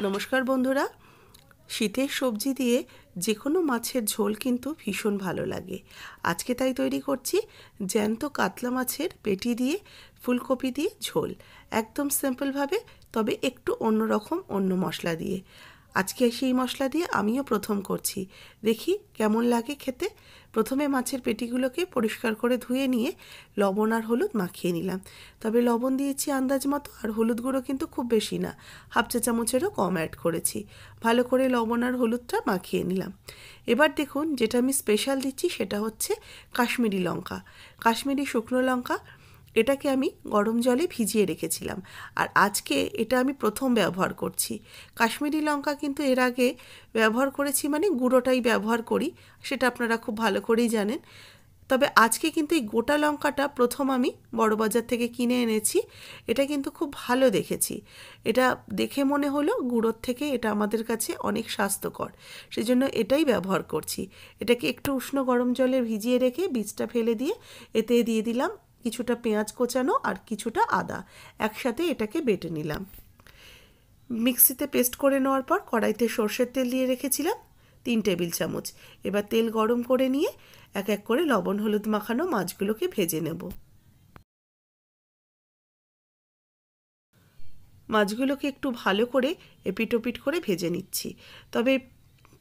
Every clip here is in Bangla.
নমস্কার বন্ধুরা, শীতের সবজি দিয়ে যে কোনো মাছের ঝোল কিন্তু ভীষণ ভালো লাগে। আজকে তাই তৈরি করছি জ্যান্ত কাতলা মাছের পেটি দিয়ে ফুলকপি দিয়ে ঝোল, একদম সিম্পলভাবে, তবে একটু অন্যরকম, অন্য মশলা দিয়ে। আজকে সেই মশলা দিয়ে আমিও প্রথম করছি, দেখি কেমন লাগে খেতে। প্রথমে মাছের পেটিগুলোকে পরিষ্কার করে ধুয়ে নিয়ে লবণ আর হলুদ মাখিয়ে নিলাম। তবে লবণ দিয়েছি আন্দাজ মতো, আর হলুদ গুঁড়ো কিন্তু খুব বেশি না, হাফ চা চামচেরও কম অ্যাড করেছি। ভালো করে লবণ আর হলুদটা মাখিয়ে নিলাম। এবার দেখুন, যেটা আমি স্পেশাল দিচ্ছি সেটা হচ্ছে কাশ্মীরি লঙ্কা, কাশ্মীরি শুকনো লঙ্কা। এটাকে আমি গরম জলে ভিজিয়ে রেখেছিলাম, আর আজকে এটা আমি প্রথম ব্যবহার করছি। কাশ্মীরি লঙ্কা কিন্তু এর আগে ব্যবহার করেছি, মানে গুঁড়োটাই ব্যবহার করি, সেটা আপনারা খুব ভালো করেই জানেন। তবে আজকে কিন্তু এই গোটা লঙ্কাটা প্রথম আমি বড়বাজার থেকে কিনে এনেছি। এটা কিন্তু খুব ভালো দেখেছি, এটা দেখে মনে হলো গুঁড়োর থেকে এটা আমাদের কাছে অনেক স্বাস্থ্যকর, সেজন্য এটাই ব্যবহার করছি। এটাকে একটু উষ্ণ গরম জলে ভিজিয়ে রেখে বীজটা ফেলে দিয়ে এতে দিয়ে দিলাম কিছুটা পেঁয়াজ কোচানো আর কিছুটা আদা, একসাথে এটাকে বেটে নিলাম। মিক্সিতে পেস্ট করে নেওয়ার পর কড়াইতে সর্ষের তেল দিয়ে রেখেছিলাম 3 টেবিল চামচ। এবার তেল গরম করে নিয়ে এক এক করে লবণ হলুদ মাখানো মাছগুলোকে ভেজে নেব। মাছগুলোকে একটু ভালো করে এপিট ওপিট করে ভেজে নিচ্ছি। তবে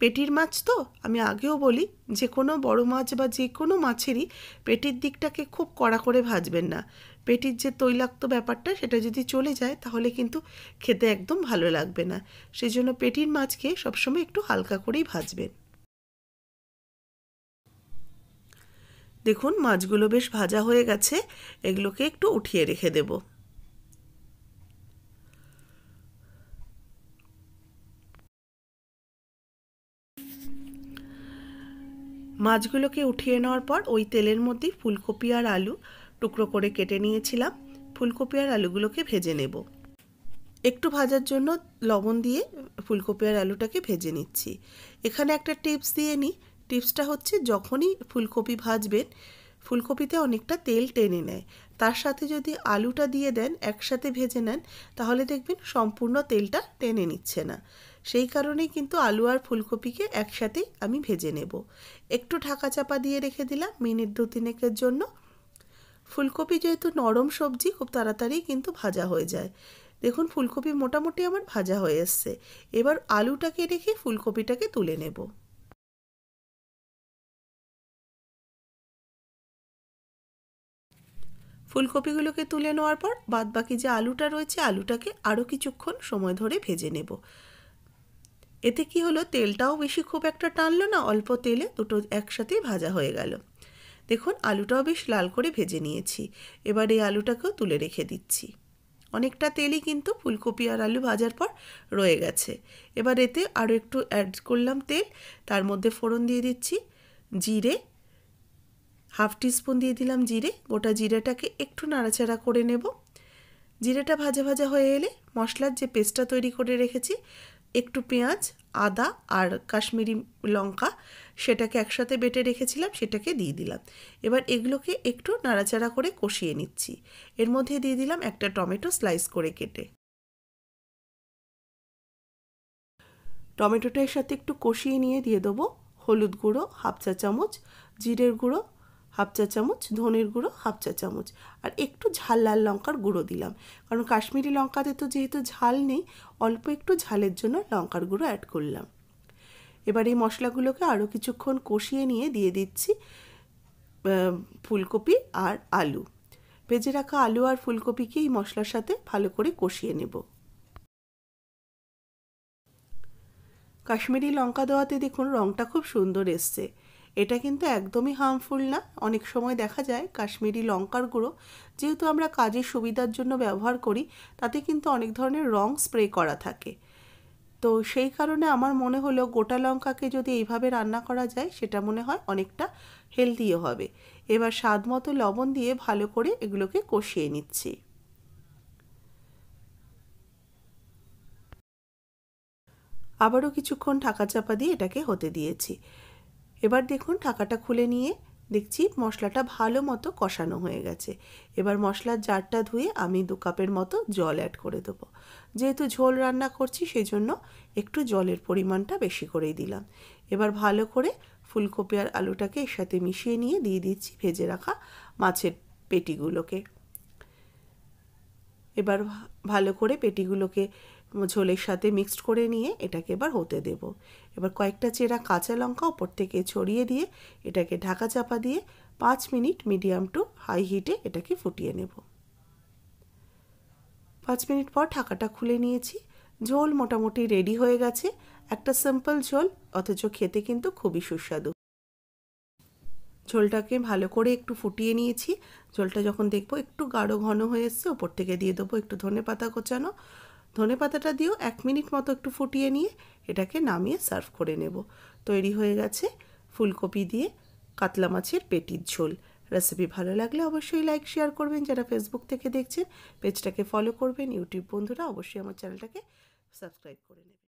পেটির মাছ তো, আমি আগেও বলি, যে কোনো বড় মাছ বা যে কোনো মাছেরই পেটির দিকটাকে খুব কড়া করে ভাজবেন না। পেটির যে তৈলাক্ত ব্যাপারটা সেটা যদি চলে যায় তাহলে কিন্তু খেতে একদম ভালো লাগবে না। সেই জন্য পেটির মাছকে সবসময় একটু হালকা করেই ভাজবেন। দেখুন, মাছগুলো বেশ ভাজা হয়ে গেছে, এগুলোকে একটু উঠিয়ে রেখে দেব। মাছগুলোকে উঠিয়ে নেওয়ার পর ওই তেলের মধ্যেই ফুলকপি আর আলু টুকরো করে কেটে নিয়েছিলাম, ফুলকপি আর আলুগুলোকে ভেজে নেব। একটু ভাজার জন্য লবণ দিয়ে ফুলকপি আর আলুটাকে ভেজে নিচ্ছি। এখানে একটা টিপস দিয়ে নিই, টিপসটা হচ্ছে যখনই ফুলকপি ভাজবেন, ফুলকপিতে অনেকটা তেল টেনে নেয়, তার সাথে যদি আলুটা দিয়ে দেন, একসাথে ভেজে নেন, তাহলে দেখবেন সম্পূর্ণ তেলটা টেনে নিচ্ছে না। সেই কারণেই কিন্তু আলু আর ফুলকপিকে একসাথেই আমি ভেজে নেব। একটু ঢাকা চাপা দিয়ে রেখে দিলাম মিনিট 2-3 জন্য। ফুলকপি যেহেতু নরম সবজি, খুব তাড়াতাড়ি কিন্তু ভাজা হয়ে যায়। দেখুন, ফুলকপি মোটামুটি আমার ভাজা হয়ে এসছে। এবার আলুটাকে রেখে ফুলকপিটাকে তুলে নেব। ফুলকপিগুলোকে তুলে নেওয়ার পর বাদ বাকি যে আলুটা রয়েছে, আলুটাকে আরও কিছুক্ষণ সময় ধরে ভেজে নেব। এতে কি হলো, তেলটাও বেশি খুব একটা টানলো না, অল্প তেলে দুটো একসাথেই ভাজা হয়ে গেল। দেখুন, আলুটাও বেশ লাল করে ভেজে নিয়েছি। এবার এই আলুটাকেও তুলে রেখে দিচ্ছি। অনেকটা তেলই কিন্তু ফুলকপি আর আলু ভাজার পর রয়ে গেছে। এবার এতে আরও একটু অ্যাড করলাম তেল, তার মধ্যে ফোড়ন দিয়ে দিচ্ছি জিরে, হাফ টিস্পুন দিয়ে দিলাম জিরে। গোটা জিরেটাকে একটু নাড়াচাড়া করে নেব। জিরেটা ভাজা ভাজা হয়ে এলে মশলার যে পেস্টটা তৈরি করে রেখেছি, একটু পেঁয়াজ, আদা আর কাশ্মীরি লঙ্কা, সেটাকে একসাথে বেটে রেখেছিলাম, সেটাকে দিয়ে দিলাম। এবার এগুলোকে একটু নাড়াচাড়া করে কষিয়ে নিচ্ছি। এর মধ্যে দিয়ে দিলাম একটা টমেটো স্লাইস করে কেটে। টমেটোটা এর সাথে একটু কষিয়ে নিয়ে দিয়ে দেবো হলুদ গুঁড়ো হাফ চা চামচ, জিরের গুঁড়ো হাফ চা চামচ, ধনের গুঁড়ো হাফ চা চামচ, আর একটু ঝাল লাল লঙ্কার গুঁড়ো দিলাম, কারণ কাশ্মীরি লঙ্কাতে তো যেহেতু ঝাল নেই, অল্প একটু ঝালের জন্য লঙ্কার গুঁড়ো অ্যাড করলাম। এবার এই মশলাগুলোকে আরও কিছুক্ষণ কষিয়ে নিয়ে দিয়ে দিচ্ছি ফুলকপি আর আলু। ভেজে রাখা আলু আর ফুলকপিকে এই মশলার সাথে ভালো করে কষিয়ে নেব। কাশ্মীরি লঙ্কা দেওয়াতে দেখুন রঙটা খুব সুন্দর এসছে। এটা কিন্তু একদমই হার্মফুল না। অনেক সময় দেখা যায় কাশ্মীরি লঙ্কার গুঁড়ো যেহেতু আমরা কাজের সুবিধার জন্য ব্যবহার করি, তাতে কিন্তু অনেক ধরনের রং স্প্রে করা থাকে। তো সেই কারণে আমার মনে হলো গোটা লঙ্কাকে যদি এইভাবে রান্না করা যায়, সেটা মনে হয় অনেকটা হেলদিও হবে। এবার স্বাদ মতো লবণ দিয়ে ভালো করে এগুলোকে কষিয়ে নিচ্ছি। আবারও কিছুক্ষণ ঢাকা চাপা দিয়ে এটাকে হতে দিয়েছি। এবার দেখুন, ঢাকাটা খুলে নিয়ে দেখছি মশলাটা ভালো মতো কষানো হয়ে গেছে। এবার মশলার জারটা ধুয়ে আমি 2 কাপের মতো জল অ্যাড করে দেবো। যেহেতু ঝোল রান্না করছি সেই জন্য একটু জলের পরিমাণটা বেশি করেই দিলাম। এবার ভালো করে ফুলকপি আর আলুটাকে এর সাথে মিশিয়ে নিয়ে দিয়ে দিচ্ছি ভেজে রাখা মাছের পেটিগুলোকে। এবার ভালো করে পেটিগুলোকে ঝোলের সাথে মিক্সড করে নিয়ে এটাকে এবার হতে দেব। এবার কয়েকটা চেরা কাঁচা লঙ্কা ওপর থেকে ছড়িয়ে দিয়ে এটাকে ঢাকা চাপা দিয়ে 5 মিনিট মিডিয়াম টু হাই হিটে এটাকে ফুটিয়ে নেব। 5 মিনিট পর ঢাকাটা খুলে নিয়েছি। ঝোল মোটামুটি রেডি হয়ে গেছে। একটা সিম্পল ঝোল, অথচ খেতে কিন্তু খুবই সুস্বাদু। ঝোলটাকে ভালো করে একটু ফুটিয়ে নিয়েছি। ঝোলটা যখন দেখবো একটু গাঢ় ঘন হয়ে এসছে, ওপর থেকে দিয়ে দেবো একটু ধনেপাতা কোচানো। ধনেপাতাটা দিয়েও 1 মিনিট মতো একটু ফুটিয়ে নিয়ে এটাকে নামিয়ে সার্ভ করে নেব। তৈরি হয়ে গেছে ফুলকপি দিয়ে কাতলা মাছের পেটির ঝোল। রেসিপি ভালো লাগলে অবশ্যই লাইক শেয়ার করবেন। যারা ফেসবুক থেকে দেখছেন পেজটাকে ফলো করবেন। ইউটিউব বন্ধুরা অবশ্যই আমার চ্যানেলটাকে সাবস্ক্রাইব করে নেবেন।